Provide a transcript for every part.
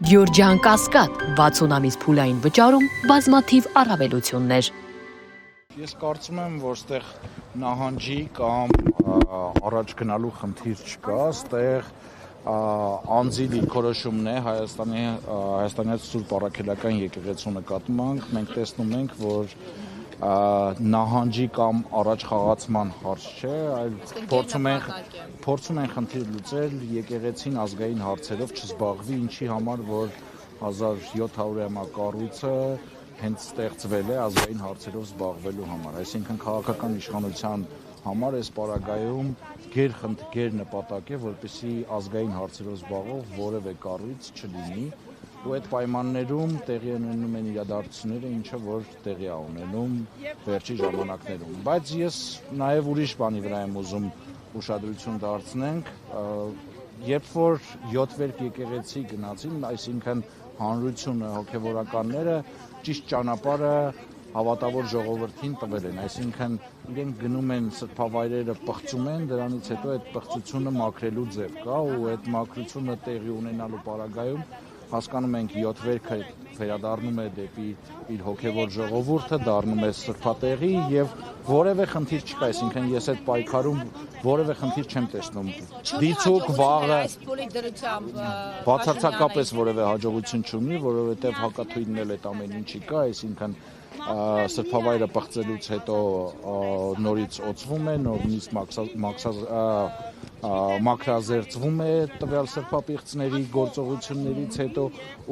Գյորջյան Կասկադ 60 ամիս փուլային վճարում բազմաթիվ առավելություններ։ Ես կարծում եմ, որ ստեղ նահանջի կամ առաջ գնալու խնդիր չկա, ստեղ անձի դիրքորոշումն է Հայաստանյան Սուրբ Առաքելական եկեղեցու նկատմամբ։ Մենք տեսնում ենք, որ նահանջի կամ առաջ խաղացման հարց չէ, այլ փորձում են խնդիր լուծել եկեղեցին ազգային հարցերով չզբաղվի, ինչի համար, որ 1700-ամյա կառույցը հենց ստեղծվել է ազգային հարցերով զբաղվելու համար, այսինքն քաղաքական իշխանության համար այս պարագայում գերնպատակ է, որպեսզի ազգային հարցերով զբաղվող որևէ կառույց չլինի, ու այդ պայմաններում տեղի ունենում են իրադարձությունները, ինչը որ տեղի է ունենում վերջի ժամանակներում։ Բայց ես նաև ուրիշ բանի վրա եմ ուզում ուշադրություն դարձնենք, երբ որ 7 վերք եկեղեցի գնացին, այսինքն հանրությունը, հոգևորականները ճիշտ ճանապարհը հավատավոր ժողովրդին տվել են, այսինքն իրենք գնում են սրբավայրերը պղծում են, դրանից հետո այդ պղծությունը մաքրելու ձև կա, ու այդ մաքրությունը տեղի ունենալու պարագայում հասկանում ենք 7 վերքը վերադառնում է դեպի իր հոգևոր ժողովուրդը, դառնում է սրբատեղի եւ որևէ խնդիր չկա, այսինքն ես այդ պայքարում որևէ խնդիր չեմ տեսնում։ Դիցուք վաղը բացարձակապես որևէ հաջողություն չունի, որովհետեւ հակաթույնն էլ այդ ամեն ինչի կա, այսինքն սրբավայրը պղծելուց հետո նորից օծվում է, նորից մաքրազերծվում է տվյալ սրբապիղծների գործողություններից հետո,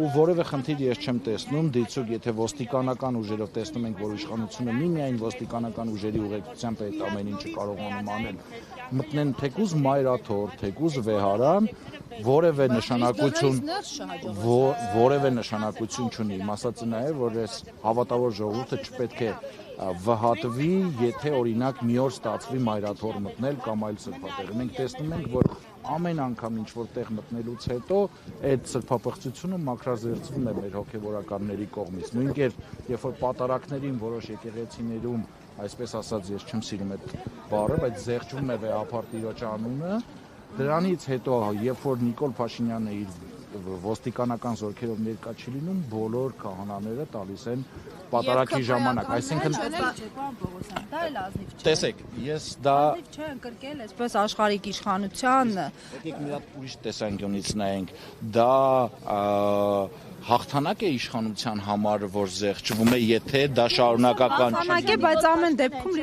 ու որևէ խնդիր ես չեմ տեսնում, դիցուք եթե ոստիկանական ուժերով տեսնում ենք, որ իշխանությունը միմիայն ոստիկանական ուժերի ուղեկցությամբ այդ ամեն ինչը կարողանում անել, մտնեն թեկուզ մայրաթոր, թեկուզ վեհարան, որևէ նշանակություն չունի, իմ ասածը նա է, որ այս հավատավոր ժողովուրդը չպետք է վհատվի, եթե օրինակ մի օր ստացվի մայրաթոր մտնել կամ այլ սրբատեղ։ Մենք տեսնում ենք, որ ամեն անգամ ինչ որ տեղ մտնելուց հետո այդ սրբապղծությունը մաքրազերծվում է մեր հոգևորականների կողմից։ Նույն կերպ, երբ որ պատարակներին որոշ եկեղեցիներում, այսպես ասած, ես չեմ սիրում այդ բառը, բայց զեղչվում է վեհապար Տիրոջ անունը, դրանից հետո, երբ որ Նիկոլ Փաշինյանը իր ոստիկանական զորքերով ներկա չի լինում, բոլոր քահանաները տալիս են պատարակի ժամանակ, այսինքն դա էլ ազնիվ չէ։ Տեսեք, ես դա ազնիվ չէ ընկրկել այսպես աշխարհիկ իշխանության։ Եկեք մի հատ ուրիշ տեսանկյունից նայենք, դա հաղթանակ է իշխանության համար, որ զեղչվում է, եթե դա շարունակական չի։ Հաղթանակ է, բայց ամեն դեպքում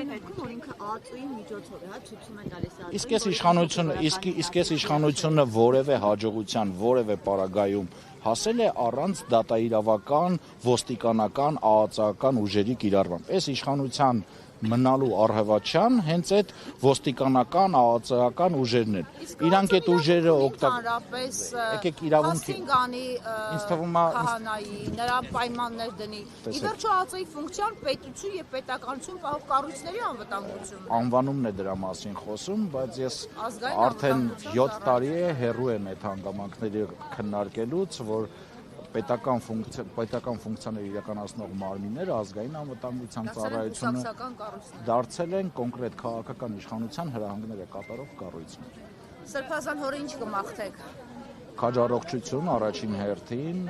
որ ինքը ԱԱԾ-ի միջոցով է, ցույցում է տալիս ԱԱԾ-ը։ Իսկ այս իշխանությունը որևէ հաջողության, որևէ պարագայում հասել է առանց դատաիրավական, ոստիկանական, ԱԱԾ-ական ուժերի կիրառմամբ։ Այս իշխանության մնալու առհևատչյան հենց այդ ոստիկանական, ԱԱԾ-ական ուժերն են։ Իրանք այդ ուժերը եկեք իրավունքի ինձ թվում է քահանայի նրա պայմաններ դնի։ Ի վերջո ԱԱԾ-ի ֆունկցիան պետություն եւ պետականություն պահող կառույցների անվտանգությունն է։ Անվանումն է դրա մասին խոսում, բայց ես արդեն 7 տարի է հեռու եմ այդ հանգամանքների քննարկելուց, որ պետական ֆունկցիաներ իրականացնող մարմինները ազգային անվտանգության ծառայությունը դարձել են կոնկրետ քաղաքական իշխանության հրահանգները կատարող կառույցներ։ Սրբազան հորը ինչ կմաղթեք։ Քաջ առողջություն առաջին հերթին,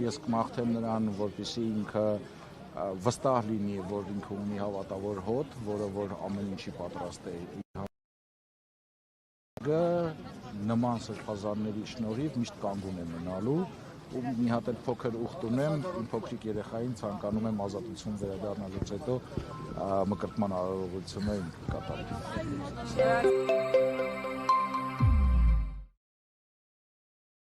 ես կմաղթեմ նրան, որպեսզի ինքը վստահ լինի, որ ինքը ունի հավատավոր հոտ, որը որ ամեն ինչի պատրաստ է նման սրբազանների շնորհիվ միշտ կանգուն է մնալու, ու մի հատ էլ փոքր ուխտ ունեմ, իմ փոքրիկ երեխային ցանկանում եմ ազատություն վերադառնալուց հետո մկրտման արարողությունը կատարել։